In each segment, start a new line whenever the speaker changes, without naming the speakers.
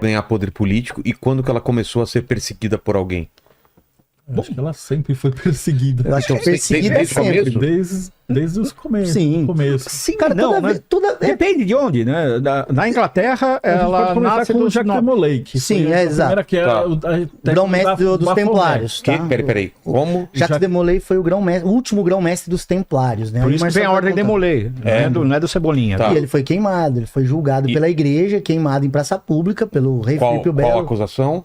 ganhar poder político e quando que ela começou a ser perseguida por alguém?
Eu acho que ela sempre foi perseguida.
Eu acho que perseguida
desde o
sempre.
começo?
Desde os começos.
Sim.
Começo.
Sim,
Cara,
não, né? Depende de onde, né? Na Inglaterra,
A gente
ela
pode começar
nasce
com o
dos
Jacques de Molay, que
Sim,
foi a
exato.
primeira que é
Tá.
Grão-mestre dos
Baphomet.
Templários, tá?
Peraí. Como?
Jacques de Molay foi o último grão-mestre dos Templários, né?
Por
Aí
isso
o
que vem a
Marcelo
ordem de
vai contar.
Molay, não é do Cebolinha.
Tá.
E ele foi queimado, ele foi julgado pela igreja, queimado em praça pública pelo rei Filipe o
Qual a
Belo.
acusação?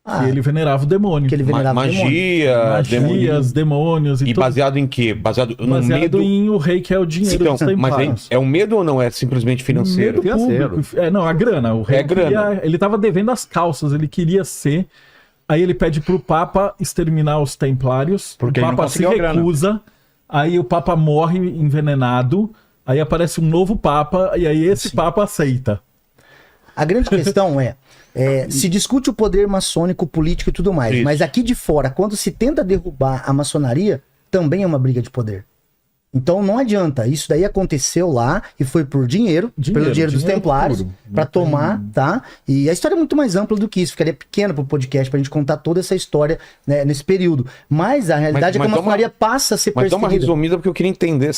Que ele venerava o demônio.
Que ele venerava o demônio.
Magias, demônios
E
tudo.
baseado em quê? Baseado no
Baseado
medo.
em o rei que é o dinheiro
Então,
dos
mas
templários.
é um medo ou não é simplesmente financeiro?
Medo público. Não, a grana. O rei
É grana.
ele tava devendo as calças, ele queria ser. Aí ele pede pro Papa exterminar os templários.
Porque
o
ele não
Papa se
conseguiu a grana.
recusa. Aí o Papa morre envenenado. Aí aparece um novo Papa. E aí esse Papa aceita.
A grande questão se discute o poder maçônico, político e tudo mais,
Isso.
mas aqui de fora, quando se tenta derrubar a maçonaria, também é uma briga de poder. Então não adianta, isso daí aconteceu lá e foi por pelo dinheiro dos templários,
puro.
pra tomar, tá? E a história é muito mais ampla do que isso, ficaria pequena pro podcast pra gente contar toda essa história, né, nesse período. Mas a realidade é que a maçonaria passa a ser
Mas dá uma
perseguida.
resumida porque eu queria entender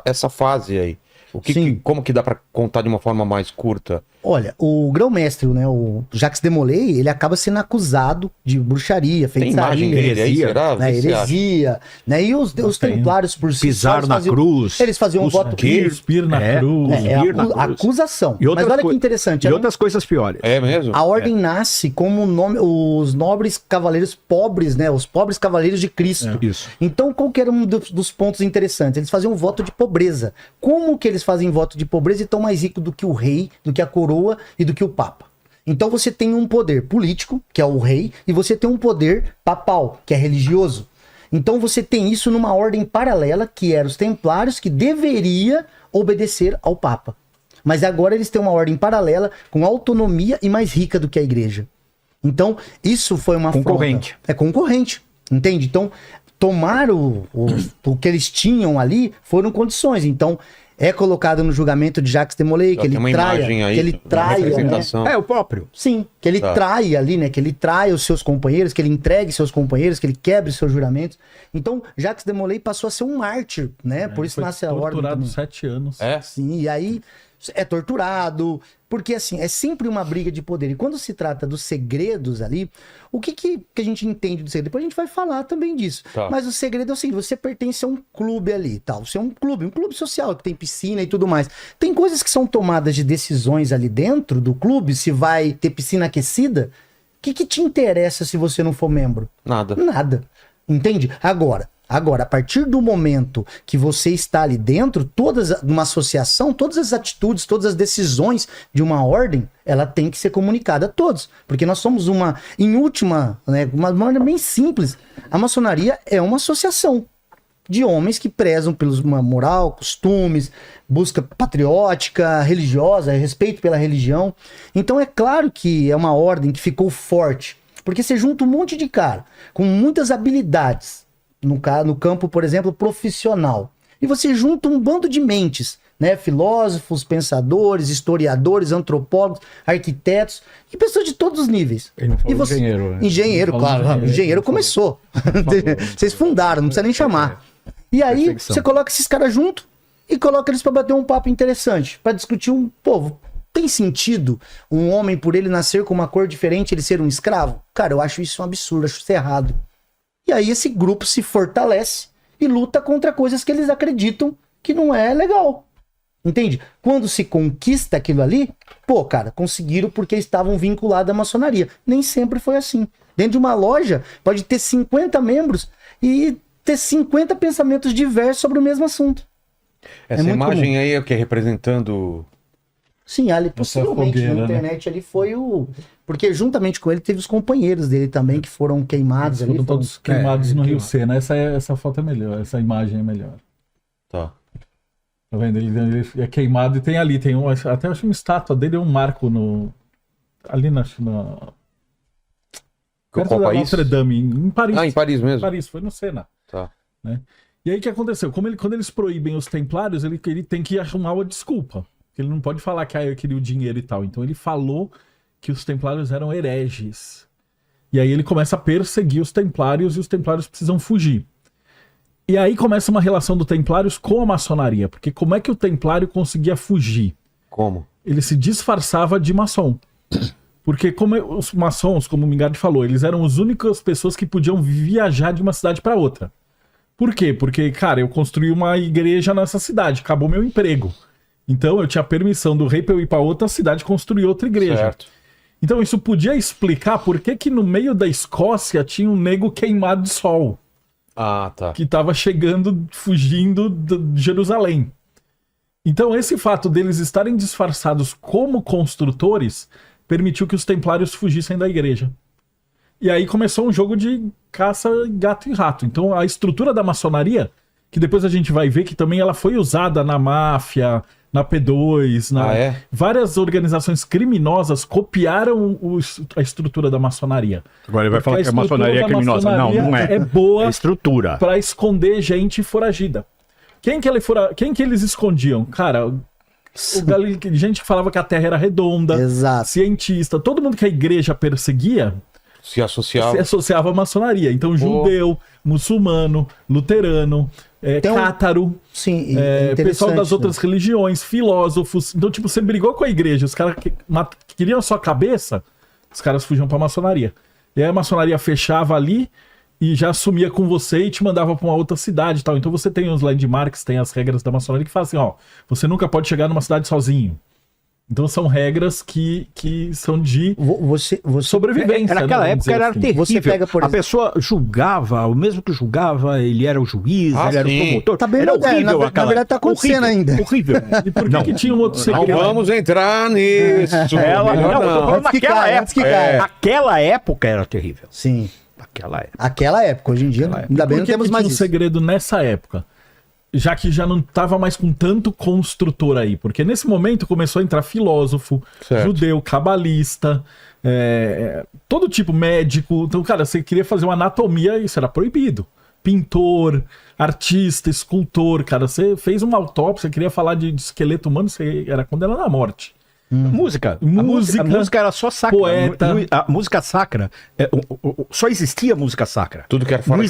essa fase aí.
Sim.
Como que dá pra contar de uma forma mais curta?
Olha, o grão-mestre, né, o Jacques de Molay, ele acaba sendo acusado de bruxaria,
Tem
feitiçaria,
imagem dele aí, será?
né,
Vê se acha.
heresia, né, e os templários por si
Pisaram
só,
na
eles faziam-
cruz.
Eles faziam um voto
Cuspir na cruz.
acusação.
E outras
Mas olha que
coi-
interessante,
E outras coisas piores.
É mesmo?
a ordem nasce como os nobres cavaleiros pobres, né, os pobres cavaleiros de Cristo.
Isso.
Então, qual que era um dos pontos interessantes? Eles faziam um voto de pobreza. Como que eles fazem voto de pobreza e estão mais ricos do que o rei, do que a coroa e do que o papa? Então você tem um poder político, que é o rei, e você tem um poder papal, que é religioso. Então você tem isso numa ordem paralela, que era os templários, que deveria obedecer ao papa. Mas agora eles têm uma ordem paralela, com autonomia e mais rica do que a igreja. Então, isso foi uma
Concorrente.
afronta. É concorrente, entende? Então, tomar o que eles tinham ali foram condições. Então, é colocado no julgamento de Jacques de Molay, que
Tem
ele
uma
traia,
imagem aí,
que ele
uma
traia, né?
representação.
É, o próprio.
Sim, que ele
Tá.
trai ali, né? Que ele trai os seus companheiros, que ele entregue seus companheiros, que ele quebre seus juramentos. Então, Jacques de Molay passou a ser um mártir, né? Por isso
Foi
nasce a ordem
torturado
também.
7 anos.
É?
Sim, e aí é torturado, porque assim, é sempre uma briga de poder. E quando se trata dos segredos ali, o que a gente entende do segredo? Depois a gente vai falar também disso.
Tá.
Mas o segredo é o seguinte, você pertence a um clube ali, tal. Você é um clube social, que tem piscina e tudo mais. Tem coisas que são tomadas de decisões ali dentro do clube, se vai ter piscina aquecida, o que te interessa se você não for membro?
Nada.
Nada. Entende? Agora, a partir do momento que você está ali dentro, uma associação, todas as atitudes, todas as decisões de uma ordem, ela tem que ser comunicada a todos. Porque nós somos em última, né, uma maneira bem simples, a maçonaria é uma associação de homens que prezam pelos uma moral, costumes, busca patriótica, religiosa, respeito pela religião. Então é claro que é uma ordem que ficou forte, porque você junta um monte de cara com muitas habilidades, no campo, por exemplo, profissional. E você junta um bando de mentes, né? Filósofos, pensadores, historiadores, antropólogos, arquitetos e pessoas de todos os níveis.
Ele não falou
E você...
engenheiro, né?
Engenheiro,
Falou
claro.
engenheiro,
Engenheiro começou. Vocês fundaram, não precisa nem chamar. E aí,
Perfeição.
você coloca esses caras junto e coloca eles pra bater um papo interessante, pra discutir um povo. Tem sentido um homem, por ele nascer com uma cor diferente, ele ser um escravo? Cara, eu acho isso um absurdo, acho isso errado. E aí esse grupo se fortalece e luta contra coisas que eles acreditam que não é legal. Entende? Quando se conquista aquilo ali, pô, cara, conseguiram porque estavam vinculados à maçonaria. Nem sempre foi assim. Dentro de uma loja, pode ter 50 membros e ter 50 pensamentos diversos sobre o mesmo assunto.
Essa
muito
imagem aí é o que? Representando.
Sim, ali possivelmente
fogueira,
na internet ali foi o... Porque juntamente com ele teve os companheiros dele também que foram queimados ali.
Foram
Foram...
todos queimados no Rio Sena. Essa foto é melhor, essa imagem é melhor.
Tá.
Tá vendo? Ele é queimado e tem ali, até acho uma estátua dele, um marco ali na perto
Qual
da
país?
Notre Dame, em Paris.
Ah, em Paris mesmo?
Em Paris, foi no Sena.
Tá.
Né? E aí o que aconteceu? Quando eles proíbem os templários, ele tem que arrumar uma desculpa. Ele não pode falar que eu queria o dinheiro e tal. Então ele falou que os templários eram hereges. E aí ele começa a perseguir os templários e os templários precisam fugir. E aí começa uma relação dos templários com a maçonaria, porque como é que o templário conseguia fugir?
Como?
Ele se disfarçava de maçom. Porque como os maçons, como o Mingardi falou, eles eram as únicas pessoas que podiam viajar de uma cidade para outra. Por quê? Porque, cara, eu construí uma igreja nessa cidade, acabou meu emprego. Então eu tinha permissão do rei para eu ir para outra cidade e construir outra igreja.
Certo.
Então isso podia explicar por que no meio da Escócia tinha um nego queimado de sol,
Ah, tá.
que estava chegando, fugindo de Jerusalém. Então esse fato deles estarem disfarçados como construtores permitiu que os templários fugissem da igreja. E aí começou um jogo de caça gato e rato. Então a estrutura da maçonaria, que depois a gente vai ver que também ela foi usada na máfia, na P2, várias organizações criminosas copiaram a estrutura da maçonaria.
Agora ele vai falar
Porque
que a maçonaria é criminosa. Não, não é.
É boa
É estrutura.
para esconder gente foragida. Quem que eles escondiam? Cara, gente que falava que a Terra era redonda,
Exato.
cientista, todo mundo que a igreja perseguia
Se associava.
se associava à maçonaria. Então, judeu, muçulmano, luterano, cátaro,
Sim,
pessoal das
né?
outras religiões, filósofos. Então, tipo, você brigou com a igreja, os caras que queriam a sua cabeça, os caras fugiam pra maçonaria. E aí a maçonaria fechava ali e já assumia com você e te mandava pra uma outra cidade e tal. Então você tem os landmarks, tem as regras da maçonaria que falam assim, ó, você nunca pode chegar numa cidade sozinho. Então são regras que são de sobrevivência.
Naquela
né,
época era
assim.
terrível.
Você pega, por
a
exemplo-
pessoa julgava, o mesmo que julgava, ele era o juiz, ele era o
sim.
promotor.
Tá bem
era
moderno,
horrível
na
aquela
verdade tá acontecendo
horrível,
ainda.
Horrível.
E por que tinha um outro
Não
segredo?
vamos entrar nisso.
Ela,
Melhor
não, eu tô falando
Antes que
naquela
caia, antes que
época.
caia.
Aquela época era terrível.
Sim.
Aquela época.
Aquela época, hoje em dia, ainda bem
Por
não
que
temos
que
mais
tinha um
isso.
segredo nessa época? Já que já não tava mais com tanto construtor aí. Porque nesse momento começou a entrar filósofo,
Certo.
judeu, cabalista, todo tipo médico. Então, cara, você queria fazer uma anatomia, isso era proibido. Pintor, artista, escultor, cara, você fez uma autópsia, queria falar de esqueleto humano, você era condenado à morte.
Música.
Música,
A música era só sacra.
poeta.
A música sacra. Só existia música sacra.
Tudo que era fora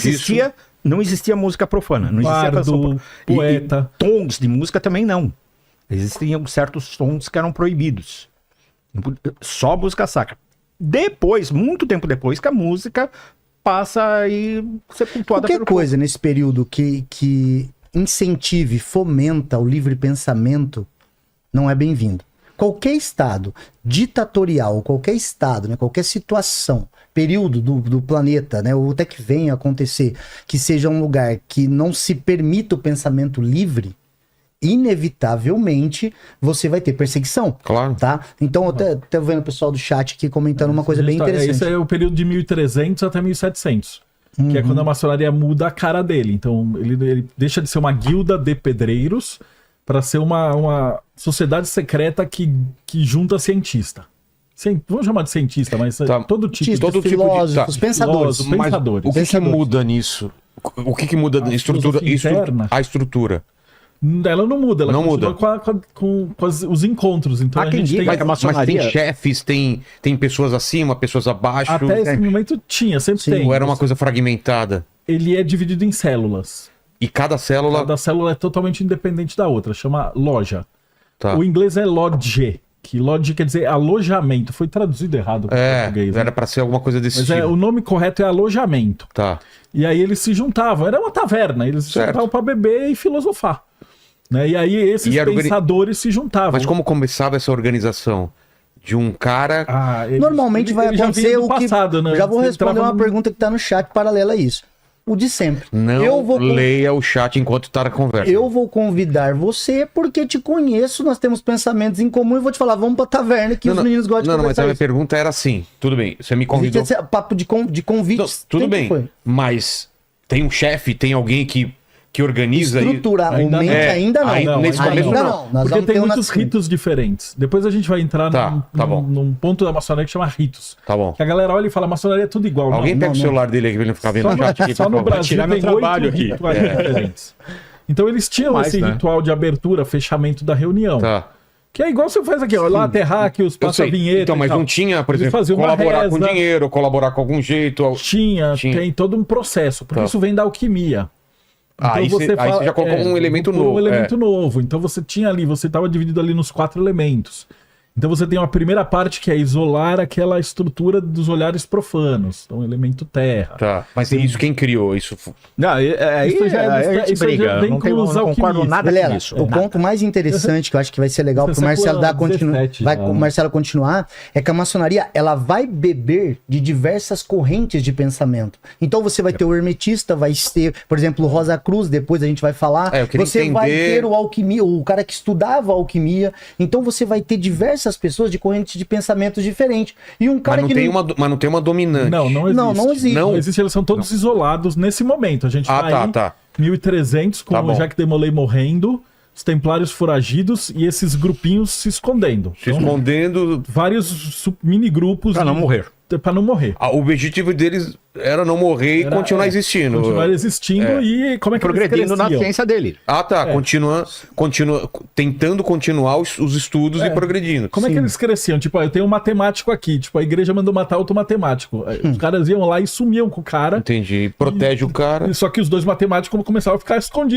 Não existia música profana. Não existia
Bardo,
canção
poeta.
E tons de música também não. Existiam certos tons que eram proibidos. Só música sacra. Depois, muito tempo depois, que a música passa a ser cultuada
Qualquer
pelo
coisa nesse período que incentive, fomenta o livre pensamento, não é bem-vindo. Qualquer estado ditatorial, qualquer estado, né, qualquer situação, período do planeta, né, ou até que venha a acontecer, que seja um lugar que não se permita o pensamento livre, inevitavelmente você vai ter perseguição.
Claro.
Tá? Então, eu até vendo o pessoal do chat aqui comentando uma coisa bem interessante.
Esse é o período de 1300 até 1700. Que é quando a maçonaria muda a cara dele. Então, ele deixa de ser uma guilda de pedreiros para ser uma sociedade secreta que junta cientista. Vamos chamar de cientista, mas
Tá.
todo tipo
Cientistas,
todo tipo de-
filósofos,
tá.
pensadores.
Filósofos,
Mas
pensadores.
o que
Pensadores.
muda nisso? O que muda na estrutura?
filosofia interna?
A estrutura.
Ela não muda, ela
Não
continua
muda.
com os encontros. Então
Há
a
quem
gente
diga
tem...
que a
Mas
maçonaria...
tem chefes, tem pessoas acima, pessoas abaixo.
Até esse momento tinha, sempre
Sim.
tem.
Ou era uma coisa fragmentada?
Ele é dividido em células.
E cada célula.
Cada célula é totalmente independente da outra, chama loja.
Tá.
O inglês é lodge, que lodge quer dizer alojamento. Foi traduzido errado para português. né?
Era pra ser alguma coisa desse
Mas
tipo.
o nome correto é alojamento.
Tá.
E aí eles se juntavam, era uma taverna, eles se
Certo.
juntavam para beber e filosofar. Né? E aí esses
E era
pensadores se juntavam.
Mas como começava essa organização? De um cara.
Normalmente vai
ele já
acontecer
vinha do
o que...
passado, né?
Já vou
Você
responder
entrava
uma pergunta que tá no chat paralela a isso. O de sempre.
Não leia o chat enquanto tá na conversa.
Eu vou convidar você porque te conheço, nós temos pensamentos em comum e vou te falar, vamos pra taverna que os meninos gostam de
Não, mas
conversar
a minha
isso.
pergunta era assim. Tudo bem, você me convidou.
Existe esse papo de convites.
Não, tudo
sempre
bem,
foi.
mas tem um chefe, tem alguém que organiza isso?
Estruturalmente ainda não.
Aí, nesse momento
ainda
não.
não. Nós
Porque
vamos
tem
ter um
muitos
nascimento.
ritos diferentes. Depois a gente vai entrar
Tá bom.
num ponto da maçonaria que chama ritos.
Tá bom.
Que a galera olha e fala, maçonaria é tudo igual.
Alguém
não,
pega o celular dele aqui pra ele não ficar vendo o chat aqui.
Só
por
no
favor.
Brasil
tirar meu
tem
trabalho
8
aqui.
rituais diferentes. Então eles tinham
Mais,
esse
né?
ritual de abertura, fechamento da reunião.
Tá.
Que é igual você faz aqui, ó, lá Terráqueos,
Eu
passa a
sei.
vinheta.
Então,
e
mas
tal.
não tinha, por
Ele
exemplo,
fazia uma
colaborar com
reza.
dinheiro, colaborar com algum jeito.
Tinha,
Tinha.
tem todo um processo, porque
Tá.
isso vem da alquimia.
Aí você já colocou um elemento
vou pôr
novo.
Um elemento novo. Então você tinha ali, você estava dividido ali nos 4 elementos. Então você tem uma primeira parte que é isolar aquela estrutura dos olhares profanos. Então, elemento terra.
Tá. Mas isso quem criou? Isso.
Não, aí
Isso já é
a gente
isso já
briga.
vem
Não,
com
tem,
os
não concordo
alquimistas.
nada
Galera,
com isso.
o ponto mais interessante que eu acho que vai ser legal
Isso
pro
é
Marcelo dar
século
continu...
17
vai
já,
o
né?
Marcelo continuar é que a maçonaria ela vai beber de diversas correntes de pensamento. Então você vai ter o hermetista, vai ter, por exemplo, o Rosa Cruz, depois a gente vai falar.
Eu queria
Você vai
entender-
ter o alquimia, o cara que estudava alquimia. Então você vai ter diversas pessoas de correntes de pensamentos diferentes. E um cara
Mas não tem uma dominante.
Não existe.
Não existe.
Não existe, eles são todos isolados nesse momento. A gente
Ah,
tá aí,
tá.
1300, com
Tá
o
bom.
Jacques de Molay morrendo, os templários foragidos e esses grupinhos se escondendo.
Se
Então,
escondendo.
vários mini-grupos.
Pra não morrer.
Pra não morrer.
O objetivo deles era não morrer e
Era-
continuar existindo.
Continuar existindo e como é que
Progredindo
eles
na
cresciam?
ciência dele.
Ah, tá. Continua tentando continuar os estudos e progredindo.
Como é que
Sim.
eles cresciam? Tipo, ó, eu tenho um matemático aqui. Tipo, a igreja mandou matar outro matemático. Aí Os caras iam lá e sumiam com o cara.
Entendi. Protege o cara.
Só que os dois matemáticos começavam a ficar escondidos.